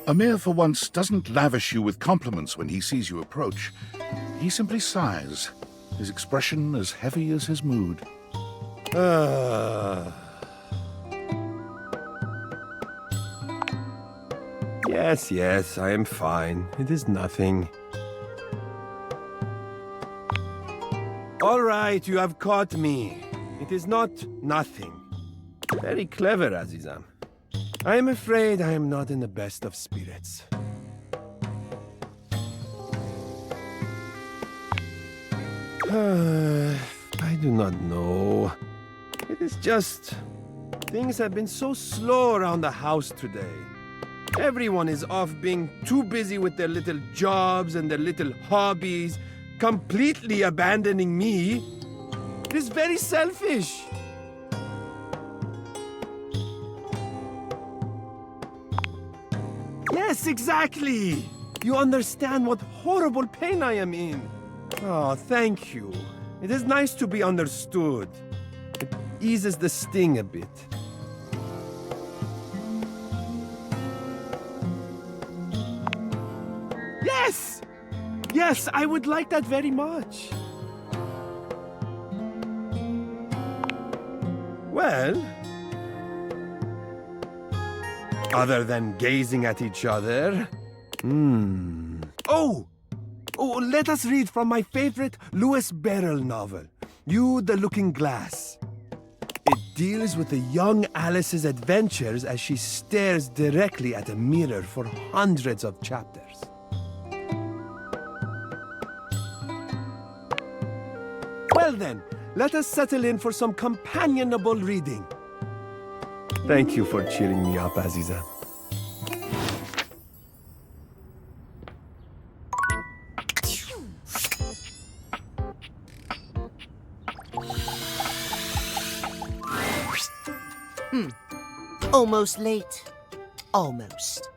Amir, for once, doesn't lavish you with compliments when he sees you approach. He simply sighs, his expression as heavy as his mood. Yes, I am fine. It is nothing. All right, you have caught me. It is not nothing. Very clever, Azizam. I am afraid I am not in the best of spirits. I do not know. It is just... things have been so slow around the house today. Everyone is off being too busy with their little jobs and their little hobbies, completely abandoning me. It is very selfish. Yes, exactly. You understand what horrible pain I am in. Oh, thank you. It is nice to be understood. It eases the sting a bit. Yes! Yes, I would like that very much. Well, other than gazing at each other... Oh, let us read from my favorite Lewis Barrel novel, You the Looking Glass. It deals with the young Alice's adventures as she stares directly at a mirror for hundreds of chapters. Well then, let us settle in for some companionable reading. Thank you for cheering me up, Aziza. Almost late. Almost.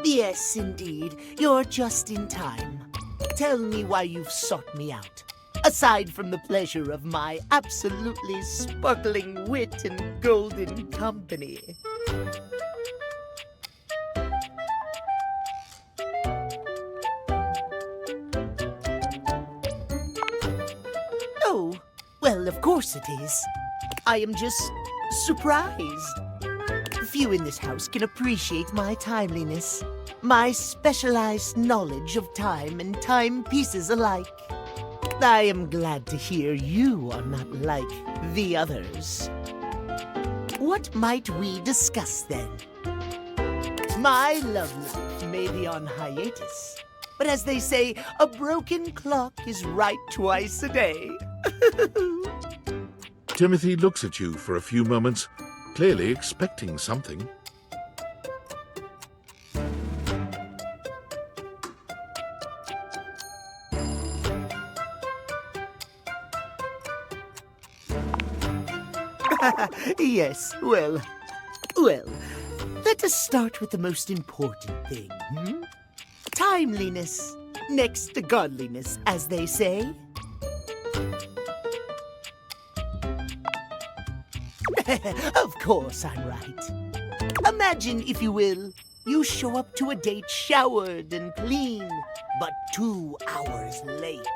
Yes, indeed. You're just in time. Tell me why you've sought me out. Aside from the pleasure of my absolutely sparkling wit and golden company. Oh, well, of course it is. I am just surprised. Few in this house can appreciate my timeliness, my specialized knowledge of time and timepieces alike. I am glad to hear you are not like the others. What might we discuss then? My love life may be on hiatus, but as they say, a broken clock is right twice a day. Timothy looks at you for a few moments, clearly expecting something. Yes, well, let us start with the most important thing, Timeliness, next to godliness, as they say. Of course I'm right. Imagine, if you will, you show up to a date showered and clean, but 2 hours late.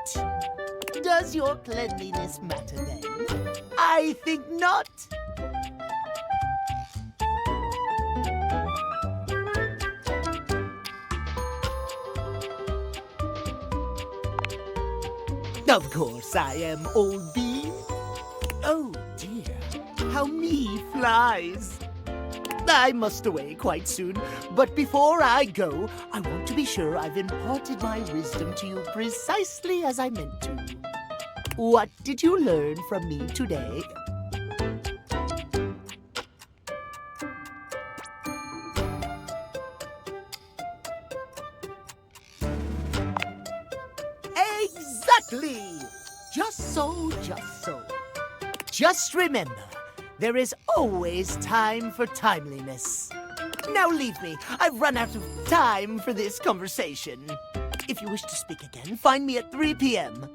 Does your cleanliness matter then? I think not. Of course I am, old bean. Oh dear, how me flies. I must away quite soon, but before I go, I want to be sure I've imparted my wisdom to you precisely as I meant to. What did you learn from me today? Exactly! Just so, just so. Just remember, There is always time for timeliness. Now leave me. I've run out of time for this conversation. If you wish to speak again, find me at 3 p.m.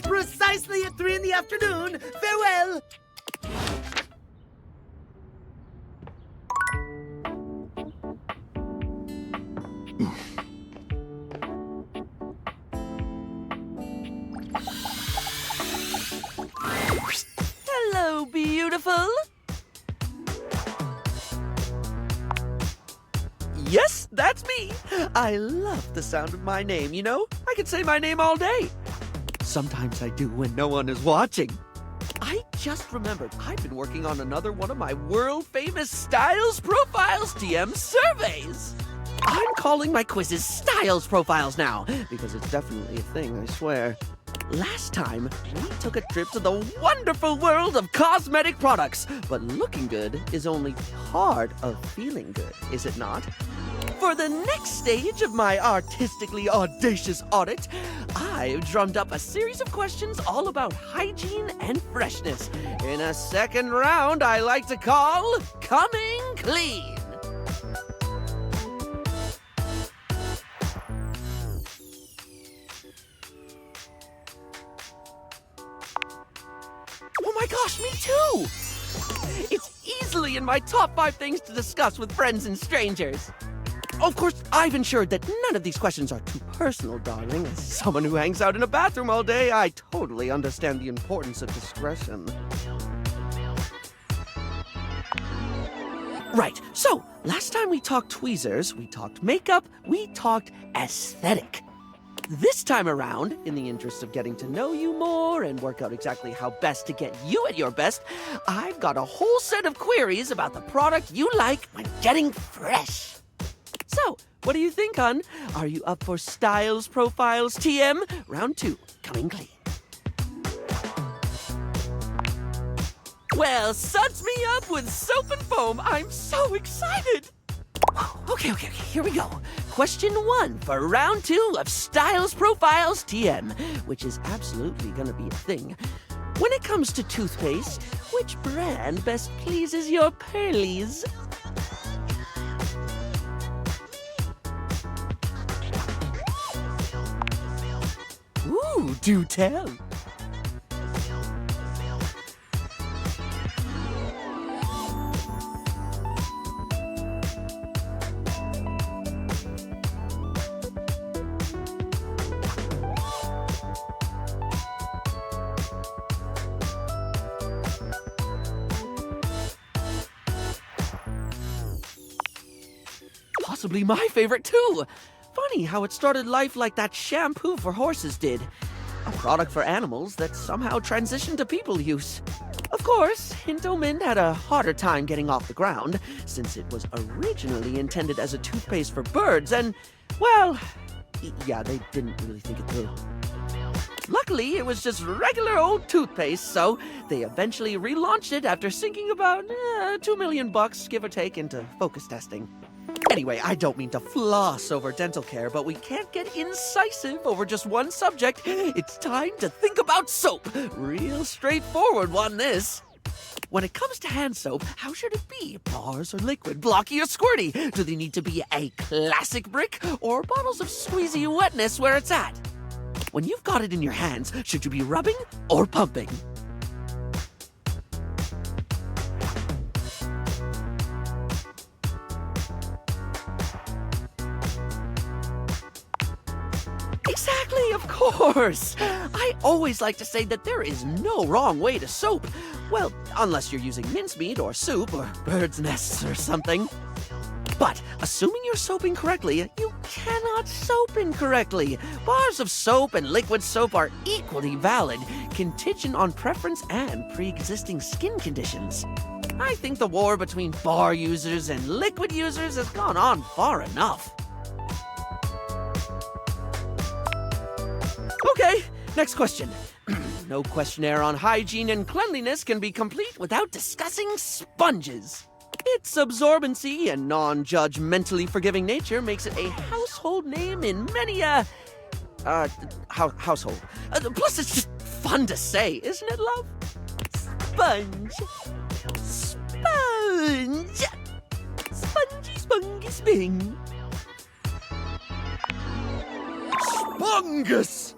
Precisely at 3 in the afternoon. Farewell! Hello, beautiful. Yes, that's me. I love the sound of my name, you know? I could say my name all day. Sometimes I do when no one is watching. I just remembered I've been working on another one of my world-famous Styles Profiles TM surveys. I'm calling my quizzes Styles Profiles now, because it's definitely a thing, I swear. Last time, we took a trip to the wonderful world of cosmetic products, but looking good is only part of feeling good, is it not? For the next stage of my artistically audacious audit, I've drummed up a series of questions all about hygiene and freshness in a second round I like to call Coming Clean. Oh my gosh, me too! It's easily in my top 5 things to discuss with friends and strangers. Of course, I've ensured that none of these questions are too personal, darling. As someone who hangs out in a bathroom all day, I totally understand the importance of discretion. Right, so last time we talked tweezers, we talked makeup, we talked aesthetic. This time around, in the interest of getting to know you more and work out exactly how best to get you at your best, I've got a whole set of queries about the product you like when getting fresh. So, what do you think, hon? Are you up for Styles Profiles TM? Round 2, coming clean. Well, suds me up with soap and foam. I'm so excited. Okay, here we go. Question 1 for round 2 of Styles Profiles TM, which is absolutely gonna be a thing. When it comes to toothpaste, which brand best pleases your pearlies? Ooh, do tell. Possibly my favorite too. Funny how it started life like that shampoo for horses did. A product for animals that somehow transitioned to people use. Of course, Hinto-Mint had a harder time getting off the ground, since it was originally intended as a toothpaste for birds, and, well, yeah, they didn't really think it through. Luckily, it was just regular old toothpaste, so they eventually relaunched it after sinking about $2 million, give or take, into focus testing. Anyway, I don't mean to floss over dental care, but we can't get incisive over just one subject. It's time to think about soap. Real straightforward one, this. When it comes to hand soap, how should it be? Bars or liquid, blocky or squirty? Do they need to be a classic brick or bottles of squeezy wetness where it's at? When you've got it in your hands, should you be rubbing or pumping? Exactly, of course. I always like to say that there is no wrong way to soap. Well, unless you're using mincemeat or soup or bird's nests or something. But assuming you're soaping correctly, you cannot soap incorrectly. Bars of soap and liquid soap are equally valid, contingent on preference and pre-existing skin conditions. I think the war between bar users and liquid users has gone on far enough. Okay, next question. No questionnaire on hygiene and cleanliness can be complete without discussing sponges. Its absorbency and non-judgmentally forgiving nature makes it a household name in many household. Plus, it's just fun to say, isn't it, love? sponge. Sponge. Spongy, spongy, sping. Bungus!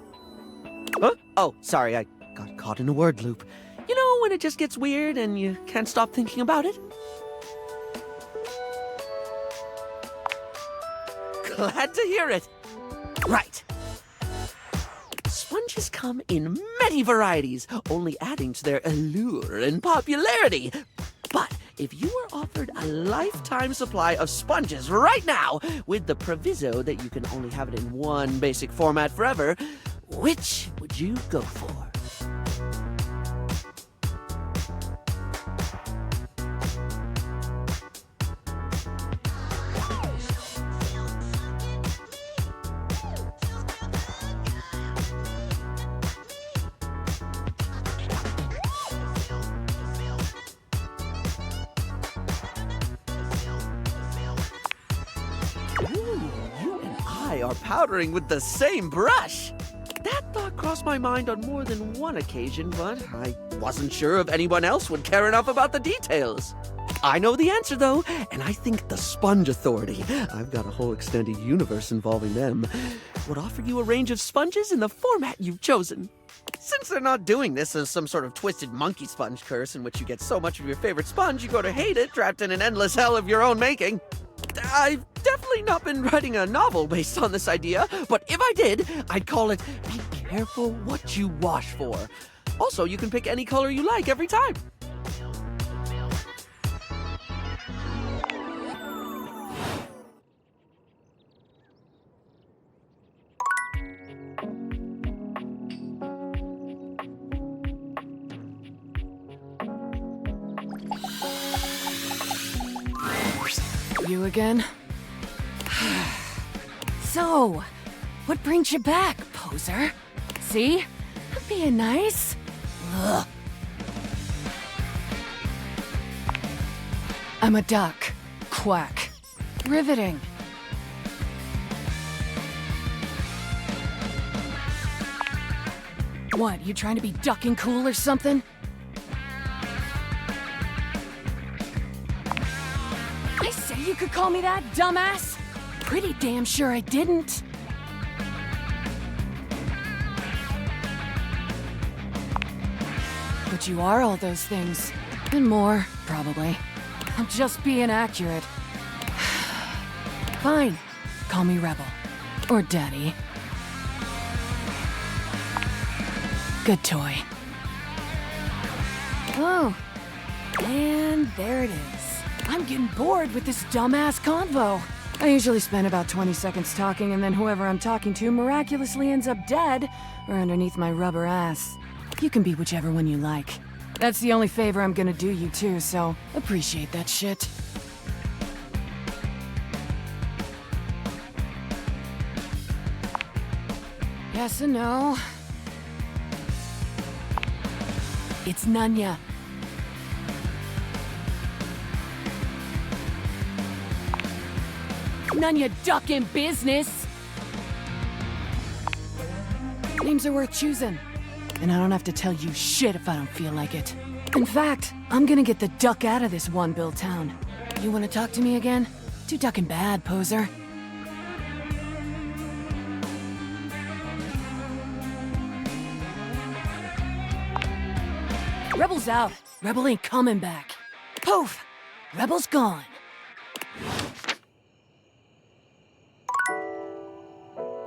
Huh? Oh, sorry, I got caught in a word loop. You know when it just gets weird and you can't stop thinking about it? Glad to hear it. Right. Sponges come in many varieties, only adding to their allure and popularity. But if you were offered a lifetime supply of sponges right now, with the proviso that you can only have it in one basic format forever, which would you go for? Ooh, you and I are powdering with the same brush. That thought crossed my mind on more than one occasion, but I wasn't sure if anyone else would care enough about the details. I know the answer, though, and I think the Sponge Authority, I've got a whole extended universe involving them, would offer you a range of sponges in the format you've chosen. Since they're not doing this as some sort of twisted monkey sponge curse in which you get so much of your favorite sponge you go to hate it, trapped in an endless hell of your own making. I've definitely not been writing a novel based on this idea, but if I did, I'd call it Be Careful What You Wash For. Also, you can pick any color you like every time. You again? So, what brings you back, poser? See? I'm being nice. Ugh. I'm a duck. Quack. Riveting. What, you trying to be ducking cool or something? I say you could call me that, dumbass? Pretty damn sure I didn't. But you are all those things. And more, probably. I'm just being accurate. Fine. Call me Rebel. Or Daddy. Good toy. Oh. And there it is. I'm getting bored with this dumbass convo. I usually spend about 20 seconds talking, and then whoever I'm talking to miraculously ends up dead or underneath my rubber ass. You can be whichever one you like. That's the only favor I'm gonna do you too, so appreciate that shit. Yes and no. It's Nunya. Nunya duck in business. Names are worth choosing. And I don't have to tell you shit if I don't feel like it. In fact, I'm gonna get the duck out of this one-bill town. You wanna talk to me again? Too ducking bad, poser. Rebel's out. Rebel ain't coming back. Poof! Rebel's gone.